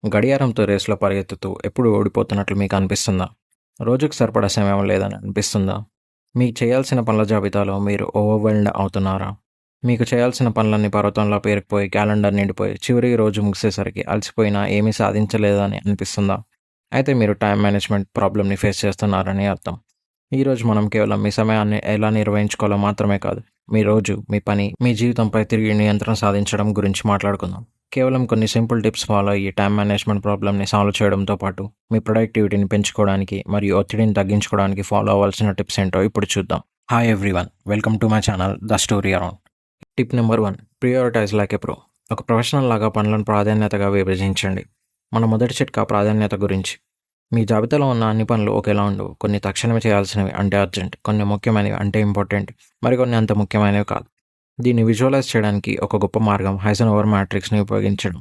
గడియారంతో రేసులో పరిగెత్తుతూ ఎప్పుడు ఓడిపోతున్నట్లు మీకు అనిపిస్తుందా? రోజుకు సరిపడా సమయం లేదని అనిపిస్తుందా? మీకు చేయాల్సిన పనుల జాబితాలో మీరు ఓవర్‌వెల్మ్డ్ అవుతున్నారా? మీకు చేయాల్సిన పనులన్నీ పర్వతంలా పేరుకుపోయి, క్యాలెండర్ నిండిపోయి, చివరి రోజు ముగిసేసరికి అలసిపోయినా ఏమీ సాధించలేదని అనిపిస్తుందా? అయితే మీరు టైమ్ మేనేజ్‌మెంట్ ప్రాబ్లమ్‌ని ఫేస్ చేస్తున్నారని అర్థం. ఈరోజు మనం కేవలం మీ సమయాన్ని ఎలా నిర్వహించుకోవాలో మాత్రమే కాదు, మీ రోజు, మీ పని, మీ జీవితంపై తిరిగి నియంత్రణ సాధించడం గురించి మాట్లాడుకుందాం. కేవలం కొన్ని సింపుల్ టిప్స్ ఫాలో అయ్యి టైమ్ మేనేజ్మెంట్ ప్రాబ్లమ్ని సాల్వ్ చేయడంతో పాటు మీ ప్రొడక్టివిటీని పెంచుకోవడానికి మరియు ఒత్తిడిని తగ్గించుకోవడానికి ఫాలో అవ్వాల్సిన టిప్స్ ఏంటో ఇప్పుడు చూద్దాం. Hi everyone, welcome to my channel the story around. Tip number 1, prioritise like a pro. ఒక ప్రొఫెషనల్ లాగా పనులను ప్రాధాన్యతగా విభజించండి. మన మొదటి చిట్కా ప్రాధాన్యత గురించి. మీ జాబితాలో ఉన్న అన్ని పనులు ఒకేలా ఉండవు. కొన్ని తక్షణమే చేయాల్సినవి అంటే అర్జెంట్, కొన్ని ముఖ్యమైనవి అంటే ఇంపార్టెంట్, మరికొన్ని అంత ముఖ్యమైనవి కాదు. దీన్ని విజువలైజ్ చేయడానికి ఒక గొప్ప మార్గం హైసెన్హోవర్ మ్యాట్రిక్స్ని ఉపయోగించడం.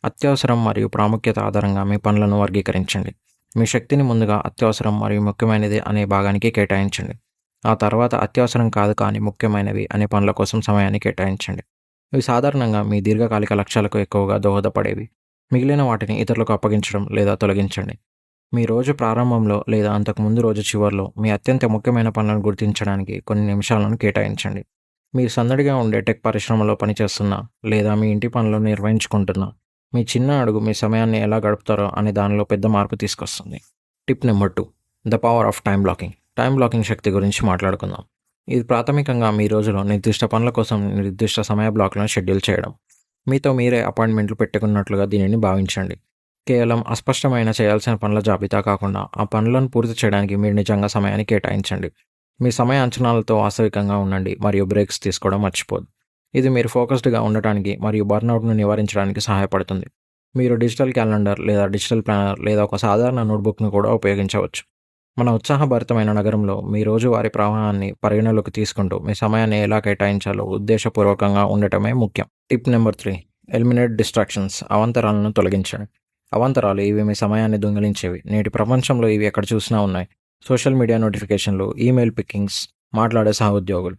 అత్యవసరం మరియు ప్రాముఖ్యత ఆధారంగా మీ పనులను వర్గీకరించండి. మీ శక్తిని ముందుగా అత్యవసరం మరియు ముఖ్యమైనది అనే భాగానికి కేటాయించండి. ఆ తర్వాత అత్యవసరం కాదు కానీ ముఖ్యమైనవి అనే పనుల కోసం సమయాన్ని కేటాయించండి. ఇవి సాధారణంగా మీ దీర్ఘకాలిక లక్ష్యాలకు ఎక్కువగా దోహదపడేవి. మిగిలిన వాటిని ఇతరులకు అప్పగించడం లేదా తొలగించండి. మీ రోజు ప్రారంభంలో లేదా అంతకుముందు రోజు చివరిలో మీ అత్యంత ముఖ్యమైన పనులను గుర్తించడానికి కొన్ని నిమిషాలను కేటాయించండి. మీరు సందడిగా ఉండే టెక్ పరిశ్రమలో పనిచేస్తున్నా లేదా మీ ఇంటి పనులను నిర్వహించుకుంటున్నా, మీ చిన్న అడుగు మీ సమయాన్ని ఎలా గడుపుతారో అనే దానిలో పెద్ద మార్పు తీసుకొస్తుంది. Tip number 2, the power of time blocking. Time blocking శక్తి గురించి మాట్లాడుకుందాం. ఇది ప్రాథమికంగా మీ రోజులో నిర్దిష్ట పనుల కోసం నిర్దిష్ట సమయ బ్లాక్లను షెడ్యూల్ చేయడం. మీతో మీరే అపాయింట్మెంట్లు పెట్టుకున్నట్లుగా దీనిని భావించండి. కేవలం అస్పష్టమైన చేయాల్సిన పనుల జాబితా కాకుండా ఆ పనులను పూర్తి చేయడానికి మీరు నిజంగా సమయాన్ని కేటాయించండి. మీ సమయ అంచనాలతో వాస్తవికంగా ఉండండి మరియు బ్రేక్స్ తీసుకోవడం మర్చిపోదు. ఇది మీరు ఫోకస్డ్గా ఉండటానికి మరియు బర్న్అవుట్ను నివారించడానికి సహాయపడుతుంది. మీరు డిజిటల్ క్యాలెండర్ లేదా డిజిటల్ ప్లానర్ లేదా ఒక సాధారణ నోట్బుక్ను కూడా ఉపయోగించవచ్చు. మన ఉత్సాహభరితమైన నగరంలో మీ రోజువారీ ప్రవాహాన్ని పరిగణలోకి తీసుకుంటూ మీ సమయాన్ని ఎలా కేటాయించాలో ఉద్దేశపూర్వకంగా ఉండటమే ముఖ్యం. Tip number 3, eliminate distractions. అవాంతరాలను తొలగించండి. అవాంతరాలు ఇవి మీ సమయాన్ని దొంగిలించేవి. నేటి ప్రపంచంలో ఇవి ఎక్కడ చూసినా ఉన్నాయి. సోషల్ మీడియా నోటిఫికేషన్లు, ఈమెయిల్ పికింగ్స్, మాట్లాడే సహోద్యోగులు.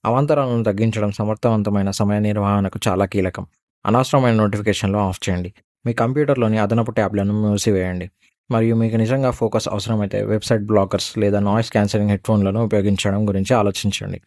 అవాంతరాలను తగ్గించడం సమర్థవంతమైన సమయ నిర్వహణకు చాలా కీలకం. అనవసరమైన నోటిఫికేషన్లు ఆఫ్ చేయండి. మీ కంప్యూటర్లోని అదనపు ట్యాబ్లను మూసివేయండి. మరియు మీకు నిజంగా ఫోకస్ అవసరమైతే వెబ్సైట్ బ్లాకర్స్ లేదా నాయిస్ క్యాన్సలింగ్ హెడ్ఫోన్లను ఉపయోగించడం గురించి ఆలోచించండి.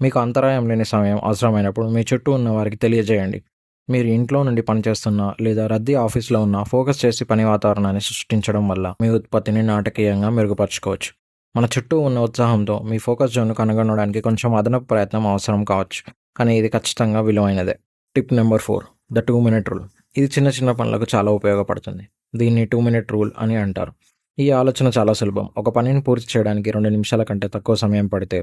మీకు అంతరాయం లేని సమయం అవసరమైనప్పుడు మీ చుట్టూ ఉన్న వారికి తెలియజేయండి. మీరు ఇంట్లో నుండి పనిచేస్తున్నా లేదా రద్దీ ఆఫీస్లో ఉన్నా ఫోకస్ చేసి పని వాతావరణాన్ని సృష్టించడం వల్ల మీ ఉత్పత్తిని నాటకీయంగా మెరుగుపరచుకోవచ్చు. మన చుట్టూ ఉన్న ఉత్సాహంతో మీ ఫోకస్ జోన్ను కనుగొనడానికి కొంచెం అదనపు ప్రయత్నం అవసరం కావచ్చు, కానీ ఇది ఖచ్చితంగా విలువైనదే. Tip number 4, the 2-minute rule. ఇది చిన్న చిన్న పనులకు చాలా ఉపయోగపడుతుంది. దీన్ని 2-minute రూల్ అని అంటారు. ఈ ఆలోచన చాలా సులభం. ఒక పనిని పూర్తి చేయడానికి 2 నిమిషాల కంటే తక్కువ సమయం పడితే,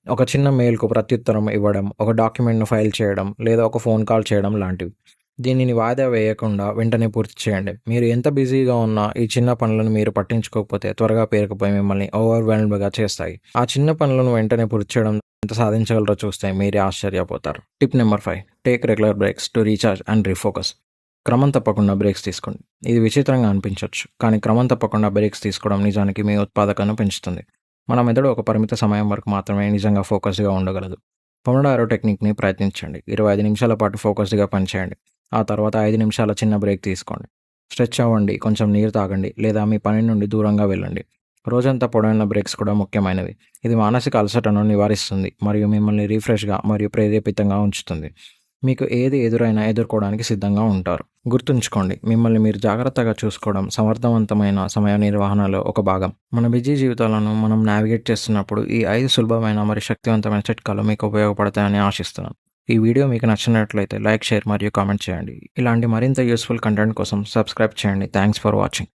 ఒక చిన్న మెయిల్కు ప్రత్యుత్తరం ఇవ్వడం, ఒక డాక్యుమెంట్ను ఫైల్ చేయడం లేదా ఒక ఫోన్ కాల్ చేయడం లాంటివి. దీనిని వాయిదా వేయకుండా వెంటనే పూర్తి చేయండి. మీరు ఎంత బిజీగా ఉన్నా ఈ చిన్న పనులను మీరు పట్టించుకోకపోతే త్వరగా పేరుకుపోయి మిమ్మల్ని ఓవర్వెల్మ్డ్గా చేస్తాయి. ఆ చిన్న పనులను వెంటనే పూర్తి చేయడం ఎంత సాధించగలరో చూస్తే మీరే ఆశ్చర్యపోతారు. Tip number 5, take regular breaks to recharge and refocus. క్రమం తప్పకుండా బ్రేక్స్ తీసుకోండి. ఇది విచిత్రంగా అనిపించవచ్చు, కానీ క్రమం తప్పకుండా బ్రేక్స్ తీసుకోవడం నిజానికి మీ ఉత్పాదకతను పెంచుతుంది. మన మెదడు ఒక పరిమిత సమయం వరకు మాత్రమే నిజంగా ఫోకస్గా ఉండగలదు. పొమోడోరో టెక్నిక్ని ప్రయత్నించండి. 25 నిమిషాల పాటు ఫోకస్డ్గా పనిచేయండి. ఆ తర్వాత 5 నిమిషాల చిన్న బ్రేక్ తీసుకోండి. స్ట్రెచ్ అవ్వండి, కొంచెం నీరు తాగండి లేదా మీ పని నుండి దూరంగా వెళ్ళండి. రోజంతా పొడవైన బ్రేక్స్ కూడా ముఖ్యమైనవి. ఇది మానసిక అలసటను నివారిస్తుంది మరియు మిమ్మల్ని రీఫ్రెష్గా మరియు ప్రేరేపితంగా ఉంచుతుంది. మీకు ఏది ఎదురైనా ఎదుర్కోవడానికి సిద్ధంగా ఉంటారు. గుర్తుంచుకోండి, మిమ్మల్ని మీరు జాగ్రత్తగా చూసుకోవడం సమర్థవంతమైన సమయ నిర్వహణలో ఒక భాగం. మన బిజీ జీవితాలను మనం నావిగేట్ చేస్తున్నప్పుడు ఈ 5 సులభమైన మరియు శక్తివంతమైన చిట్కాలు మీకు ఉపయోగపడతాయని ఆశిస్తున్నాను. ఈ వీడియో మీకు నచ్చినట్లయితే లైక్, షేర్ మరియు కామెంట్ చేయండి. ఇలాంటి మరింత యూస్ఫుల్ కంటెంట్ కోసం సబ్స్క్రైబ్ చేయండి. Thanks for watching.